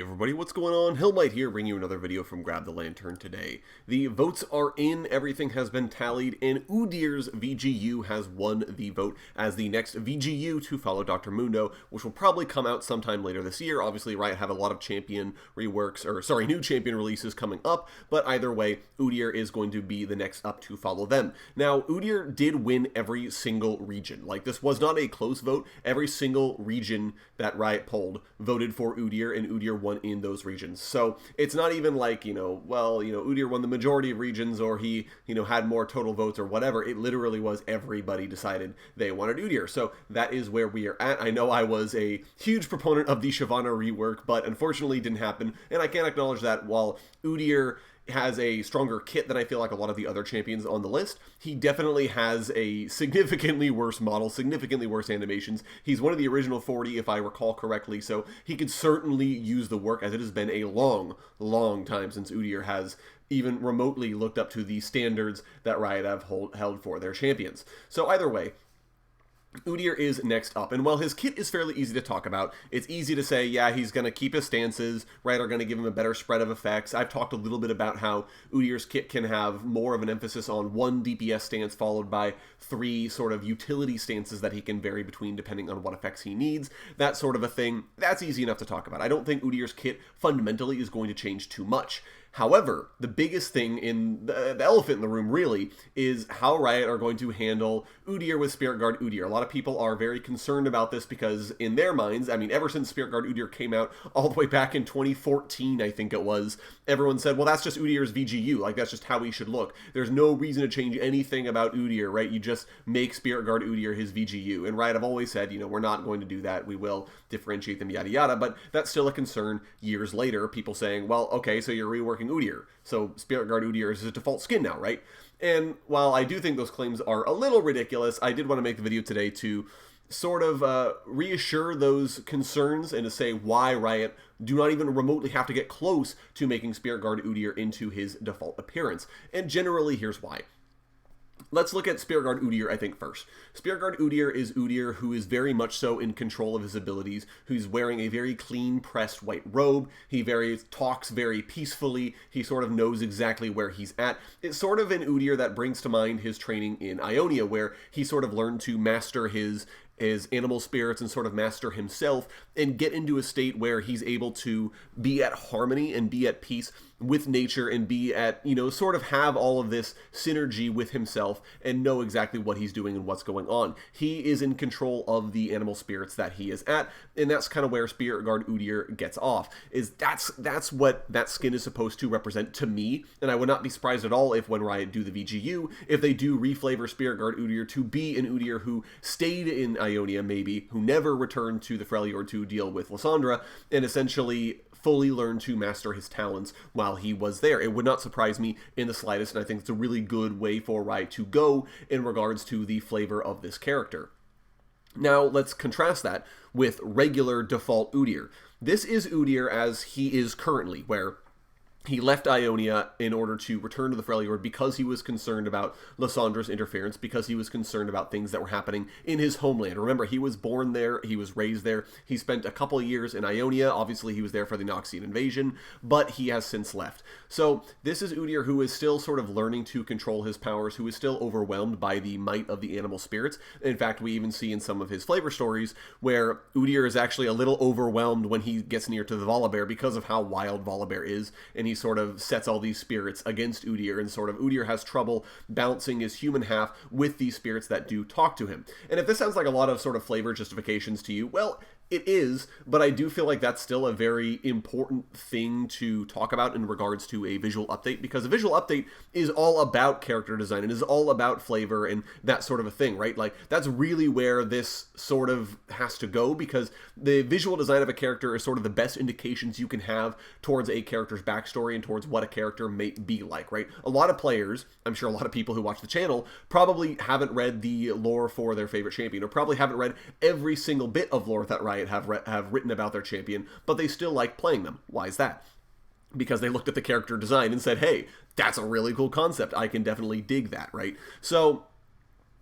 Everybody, what's going on? Hillmite here, bringing you another video from Grab the Lantern today. The votes are in, everything has been tallied, and Udyr's VGU has won the vote as the next VGU to follow Dr. Mundo, which will probably come out sometime later this year. Obviously, Riot have a lot of champion reworks, new champion releases coming up, but either way, Udyr is going to be the next up to follow them. Now, Udyr did win every single region. Like, this was not a close vote. Every single region that Riot polled voted for Udyr, and Udyr won in those regions. So it's not even like, Udyr won the majority of regions, or he, had more total votes or whatever. It literally was everybody decided they wanted Udyr. So that is where we are at. I know I was a huge proponent of the Shyvana rework, but unfortunately it didn't happen. And I can acknowledge that while Udyr has a stronger kit than I feel like a lot of the other champions on the list, he definitely has a significantly worse model, significantly worse animations. He's one of the original 40, if I recall correctly, so he could certainly use the work, as it has been a long, long time since Udyr has even remotely looked up to the standards that Riot have held for their champions. So either way, Udyr is next up, and while his kit is fairly easy to talk about, it's easy to say, yeah, he's going to keep his stances, Riot are going to give him a better spread of effects. I've talked a little bit about how Udyr's kit can have more of an emphasis on one DPS stance followed by 3 sort of utility stances that he can vary between depending on what effects he needs, that sort of a thing. That's easy enough to talk about. I don't think Udyr's kit fundamentally is going to change too much. However, the biggest thing in the elephant in the room, really, is how Riot are going to handle Udyr with Spirit Guard Udyr. A lot of people are very concerned about this because, in their minds, I mean, ever since Spirit Guard Udyr came out, all the way back in 2014, I think it was, everyone said, well, that's just Udyr's VGU. Like, that's just how he should look. There's no reason to change anything about Udyr, right? You just make Spirit Guard Udyr his VGU. And Riot have always said, we're not going to do that. We will differentiate them, yada yada. But that's still a concern years later. People saying, well, okay, so you're reworking Udyr. So Spirit Guard Udyr is his default skin now, right? And while I do think those claims are a little ridiculous, I did want to make the video today to sort of reassure those concerns and to say why Riot do not even remotely have to get close to making Spirit Guard Udyr into his default appearance. And generally, here's why. Let's look at Spirit Guard Udyr, I think, first. Spirit Guard Udyr is Udyr who is very much so in control of his abilities, who's wearing a very clean, pressed white robe. He talks very peacefully. He sort of knows exactly where he's at. It's sort of an Udyr that brings to mind his training in Ionia, where he sort of learned to master his animal spirits and sort of master himself and get into a state where he's able to be at harmony and be at peace with nature and be at, sort of have all of this synergy with himself and know exactly what he's doing and what's going on. He is in control of the animal spirits that he is at, and that's kind of where Spirit Guard Udyr gets off, is that's what that skin is supposed to represent to me, and I would not be surprised at all if when Riot do the VGU, if they do reflavor Spirit Guard Udyr to be an Udyr who stayed in Ionia maybe, who never returned to the Freljord to deal with Lysandra, and essentially fully learned to master his talents while he was there. It would not surprise me in the slightest, and I think it's a really good way for Riot to go in regards to the flavor of this character. Now, let's contrast that with regular default Udyr. This is Udyr as he is currently, where he left Ionia in order to return to the Freljord because he was concerned about Lysandra's interference, because he was concerned about things that were happening in his homeland. Remember, he was born there, he was raised there, he spent a couple of years in Ionia, obviously he was there for the Noxian invasion, but he has since left. So this is Udyr who is still sort of learning to control his powers, who is still overwhelmed by the might of the animal spirits. In fact, we even see in some of his flavor stories where Udyr is actually a little overwhelmed when he gets near to the Volibear because of how wild Volibear is, and he sort of sets all these spirits against Udyr, and sort of Udyr has trouble balancing his human half with these spirits that do talk to him. And if this sounds like a lot of sort of flavor justifications to you, well, it is, but I do feel like that's still a very important thing to talk about in regards to a visual update, because a visual update is all about character design and is all about flavor and that sort of a thing, right? Like, that's really where this sort of has to go, because the visual design of a character is sort of the best indications you can have towards a character's backstory and towards what a character may be like, right? A lot of players, I'm sure a lot of people who watch the channel, probably haven't read the lore for their favorite champion, or probably haven't read every single bit of lore that Riot have written about their champion, but they still like playing them. Why is that? Because they looked at the character design and said, hey, that's a really cool concept. I can definitely dig that, right? So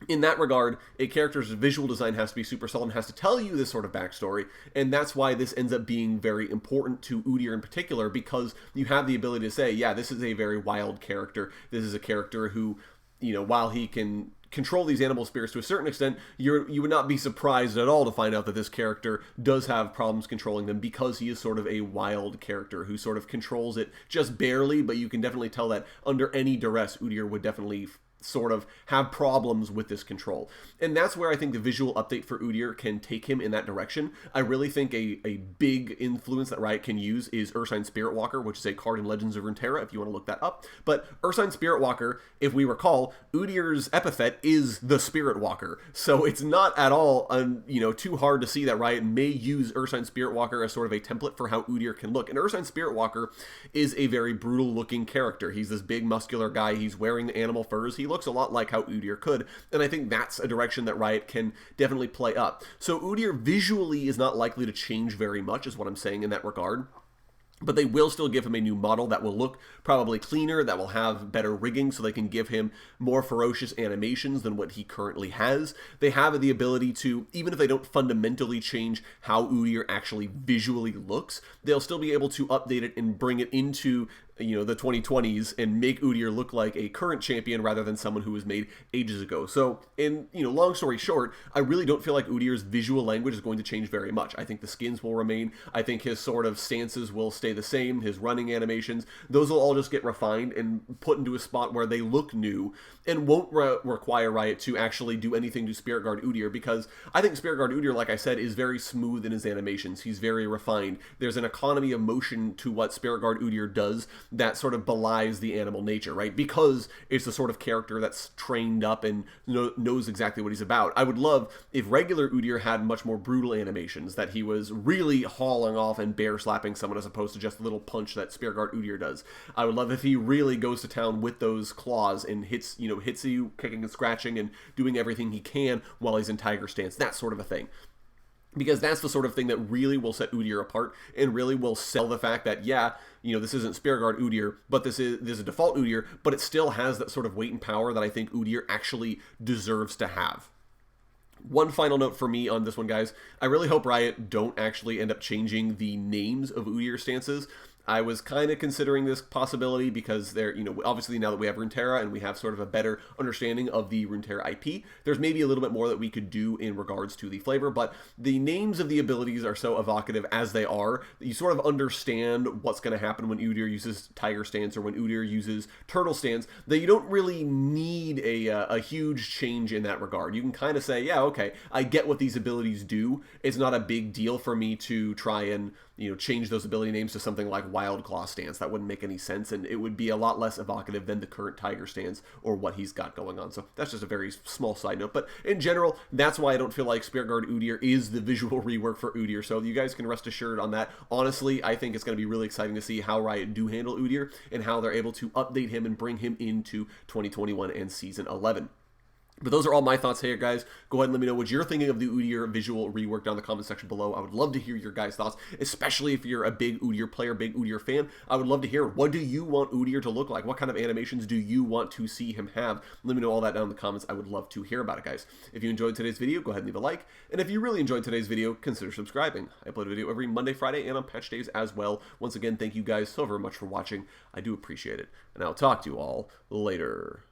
in that regard, a character's visual design has to be super solid and has to tell you this sort of backstory, and that's why this ends up being very important to Udyr in particular, because you have the ability to say, yeah, this is a very wild character. This is a character who, you know, while he can control these animal spirits to a certain extent, you would not be surprised at all to find out that this character does have problems controlling them, because he is sort of a wild character who sort of controls it just barely, but you can definitely tell that under any duress, Udyr would definitely sort of have problems with this control. And that's where I think the visual update for Udyr can take him in that direction. I really think a big influence that Riot can use is Ursine Spirit Walker, which is a card in Legends of Runeterra, if you want to look that up. But Ursine Spirit Walker, if we recall, Udyr's epithet is the Spirit Walker. So it's not at all too hard to see that Riot may use Ursine Spirit Walker as sort of a template for how Udyr can look. And Ursine Spirit Walker is a very brutal looking character. He's this big muscular guy. He's wearing the animal furs. He looks a lot like how Udyr could, and I think that's a direction that Riot can definitely play up. So Udyr visually is not likely to change very much, is what I'm saying in that regard. But they will still give him a new model that will look probably cleaner, that will have better rigging, so they can give him more ferocious animations than what he currently has. They have the ability to, even if they don't fundamentally change how Udyr actually visually looks, they'll still be able to update it and bring it into the 2020s and make Udyr look like a current champion rather than someone who was made ages ago. So, long story short, I really don't feel like Udyr's visual language is going to change very much. I think the skins will remain. I think his sort of stances will stay the same. His running animations, those will all just get refined and put into a spot where they look new and won't require Riot to actually do anything to Spirit Guard Udyr, because I think Spirit Guard Udyr, like I said, is very smooth in his animations. He's very refined. There's an economy of motion to what Spirit Guard Udyr does that sort of belies the animal nature, right? Because it's the sort of character that's trained up and knows exactly what he's about. I would love if regular Udyr had much more brutal animations, that he was really hauling off and bear slapping someone as opposed to just a little punch that Spirit Guard Udyr does. I would love if he really goes to town with those claws and hits you kicking and scratching and doing everything he can while he's in tiger stance, that sort of a thing. Because that's the sort of thing that really will set Udyr apart and really will sell the fact that, yeah, this isn't Spirit Guard Udyr, but this is a default Udyr, but it still has that sort of weight and power that I think Udyr actually deserves to have. One final note for me on this one, guys. I really hope Riot don't actually end up changing the names of Udyr stances. I was kind of considering this possibility because they're, obviously now that we have Runeterra and we have sort of a better understanding of the Runeterra IP, there's maybe a little bit more that we could do in regards to the flavor, but the names of the abilities are so evocative as they are that you sort of understand what's going to happen when Udyr uses Tiger Stance or when Udyr uses Turtle Stance, that you don't really need a huge change in that regard. You can kind of say, yeah, okay, I get what these abilities do. It's not a big deal for me to try and change those ability names to something like Wild Claw Stance. That wouldn't make any sense, and it would be a lot less evocative than the current Tiger Stance or what he's got going on. So that's just a very small side note. But in general, that's why I don't feel like Spirit Guard Udyr is the visual rework for Udyr. So you guys can rest assured on that. Honestly, I think it's going to be really exciting to see how Riot do handle Udyr and how they're able to update him and bring him into 2021 and Season 11. But those are all my thoughts here, guys. Go ahead and let me know what you're thinking of the Udyr visual rework down in the comment section below. I would love to hear your guys' thoughts, especially if you're a big Udyr player, big Udyr fan. I would love to hear, what do you want Udyr to look like? What kind of animations do you want to see him have? Let me know all that down in the comments. I would love to hear about it, guys. If you enjoyed today's video, go ahead and leave a like. And if you really enjoyed today's video, consider subscribing. I upload a video every Monday, Friday, and on patch days as well. Once again, thank you guys so very much for watching. I do appreciate it. And I'll talk to you all later.